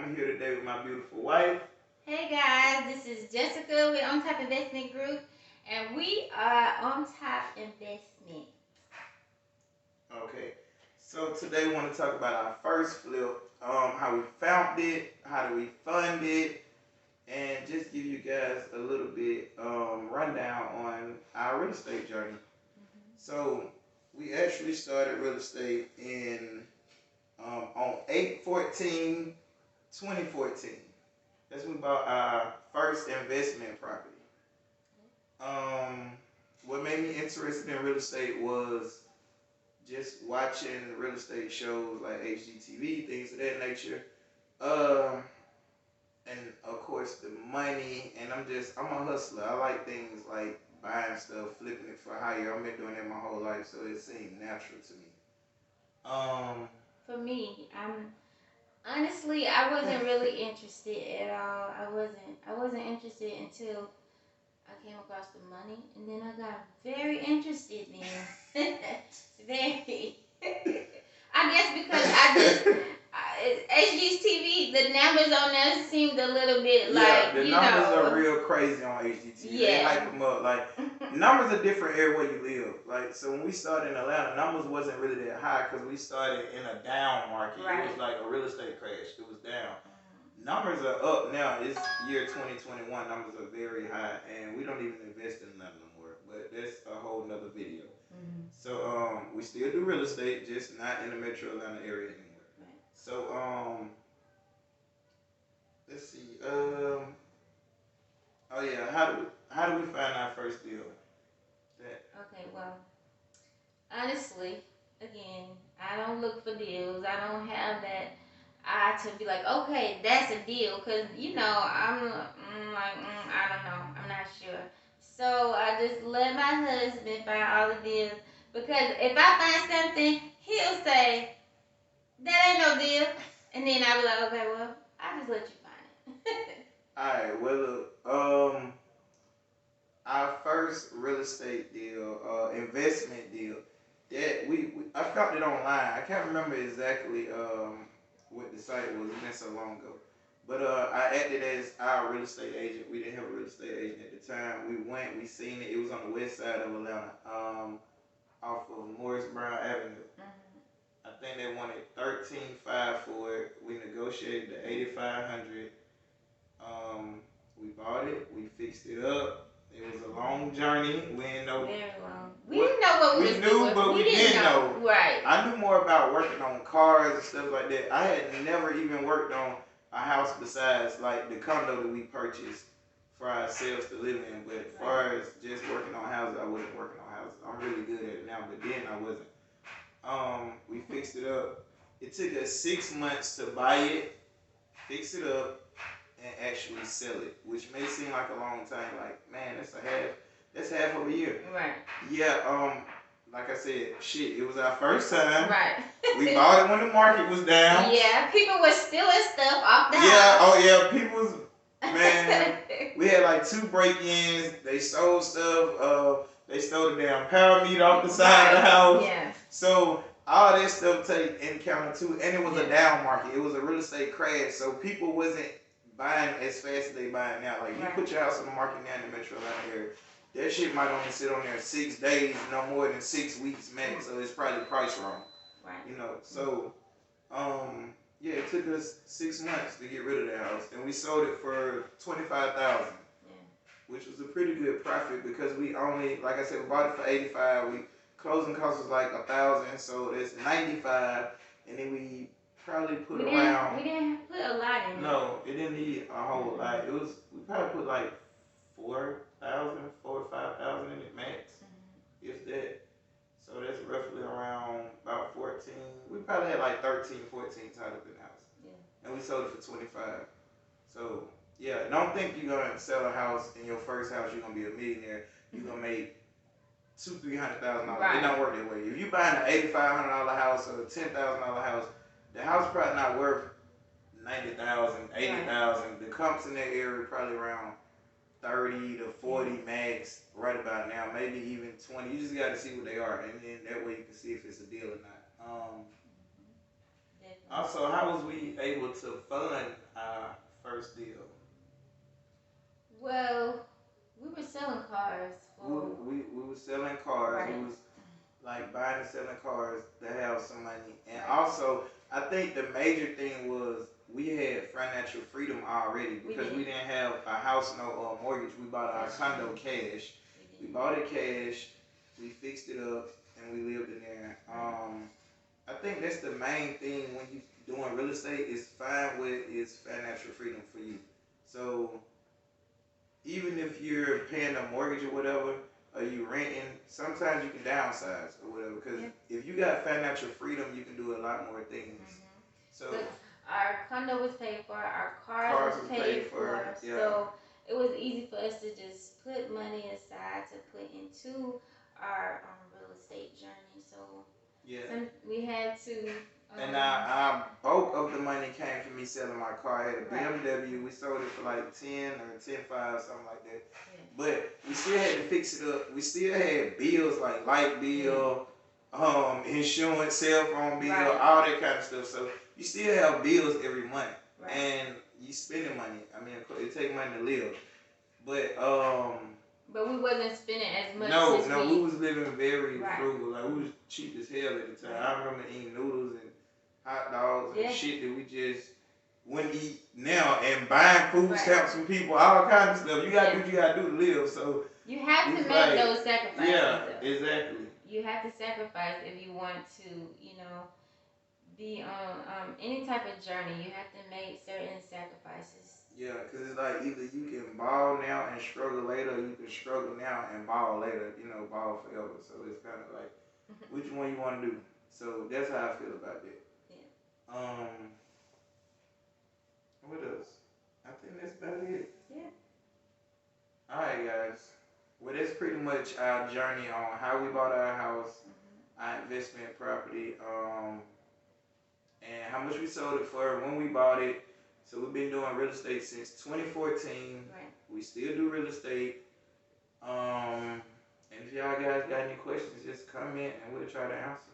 I'm here today with my beautiful wife. Hey guys, this is Jessica with On Top Investment Group, and we are On Top Investment. Okay, so today we want to talk about our first flip, how we found it, how do we fund it, and just give you guys a little bit rundown on our real estate journey. So we actually started real estate in on 8/14/2014. That's when we bought our first investment property. Um, what made me interested in real estate was just watching real estate shows like HGTV, things of that nature. Um, and of course the money. And I'm a hustler. I like things like buying stuff, flipping it for higher. I've been doing that my whole life, so it seemed natural to me. Um, For me, I wasn't really interested at all. I wasn't interested until I came across the money, and then I got very interested. Then, very. I guess because HGTV, the numbers on there seemed a little bit yeah, like, the numbers are real crazy on HGTV. They Yeah. hype them up. Like numbers are different everywhere you live. Like so, when we started in Atlanta, numbers wasn't really that high because we started in a down market. Right. It was like a real estate crash. It was down. Numbers are up now. It's year 2021. Numbers are very high, and we don't even invest in Atlanta no more. But that's a whole nother video. So we still do real estate, just not in the Metro Atlanta area anymore. Right. So let's see. Oh yeah, how do we find our first deal? Okay, well, honestly, again, I don't look for deals. I don't have that eye to be like, okay, that's a deal, cause I don't know, I'm not sure. So I just let my husband find all the deals because if I find something, he'll say that ain't no deal, and then I'll be like, okay, well, I just let you find it. All right. Well, look, our first real estate deal, investment deal, that we I found it online. I can't remember exactly what the site was. It's been so long ago. But I acted as our real estate agent. We didn't have a real estate agent at the time. We went, we seen it. It was on the west side of Atlanta, off of Morris Brown Avenue. I think they wanted 13.5 for it. We negotiated the 8,500. We bought it. We fixed it up. It was a long journey. We didn't know. Very long. We didn't know what we knew, but we didn't know. Right. I knew more about working on cars and stuff like that. I had never even worked on a house besides like the condo that we purchased for ourselves to live in. But as far as just working on houses, I wasn't working on houses. I'm really good at it now, but then I wasn't. We fixed it up. It took us 6 months to buy it, fix it up, and actually sell it, which may seem like a long time. Like, man, that's half of a year. Right. Yeah. Like I said, shit, it was our first time. Right. We bought it when the market was down. Yeah, people were stealing stuff off the house. Yeah. Oh yeah, people was. Man, we had like 2 break-ins. They stole stuff. They stole the damn power meter off the side of the house. Yeah. So all that stuff take in account too, and it was a down market. It was a real estate crash, so people wasn't buying as fast as they buying now. Like you put your house on the market now in the Metro Atlanta area, that shit might only sit on there 6 days, no more than 6 weeks max. So it's probably priced wrong. Right. You know, so yeah, it took us 6 months to get rid of the house, and we sold it for $25,000, which was a pretty good profit because we only, like I said, we bought it for 85. We closing cost was like 1,000, so it's 95, and then we probably put around. We didn't put a lot in. No, it didn't need a whole lot. It was we probably put like 4,000, 4 or 5,000 in it max, if that. So that's roughly around about 14. We probably had like 13, 14 tied up in the house. Yeah. And we sold it for 25. So yeah, don't think you're gonna sell a house in your first house, you're gonna be a millionaire. You're gonna make $200,000-300,000. Right. It don't work that way. If you buying an $8,500 house or a $10,000 house, the house is probably not worth 90,000, 80,000. Right. The comps in that area probably around 30 to 40 max, right about now, maybe even 20. You just got to see what they are, and then that way you can see if it's a deal or not. Also, how was we able to fund our first deal? Well, we were selling cars for. We were selling cars. Right. We was like buying and selling cars to have some money. And Right. also, I think the major thing was we had financial freedom already because we didn't have a house, no mortgage. We bought our condo cash. We bought it cash. We fixed it up and we lived in there. I think that's the main thing when you doing real estate is find what is financial freedom for you. So even if you're paying a mortgage or whatever, or you renting, sometimes you can downsize or whatever. Because if you got financial freedom, you can do a lot more things. So our condo was paid for, our cars was paid for. Yeah. So it was easy for us to just put money aside to put into our real estate journey. So we had to. And our bulk of the money came from me selling my car. I had a BMW. We sold it for like 10 or 10.5, something like that. Yeah. But we still had to fix it up. We still had bills like light bill, insurance, cell phone bill, all that kind of stuff. So you still have bills every month, and you spending money. I mean, it takes money to live, but we wasn't spending as much. No, we was living very frugal. Like we was cheap as hell at the time. I remember eating noodles and hot dogs and shit that we just wouldn't eat now, and buying food stamps from people, all kinds of stuff. You gotta do what you gotta do to live. So you have to make those sacrifices. Yeah, exactly. You have to sacrifice if you want to, be on any type of journey. You have to make certain sacrifices. Yeah, because it's like either you can ball now and struggle later, or you can struggle now and ball later, ball forever. So it's kind of like, which one you want to do? So that's how I feel about that. Yeah. What else? I think that's about it. Yeah. Alright, guys. Well, that's pretty much our journey on how we bought our house, our investment property, and how much we sold it for, when we bought it. So we've been doing real estate since 2014. Right. We still do real estate. And if y'all guys got any questions, just comment and we'll try to answer.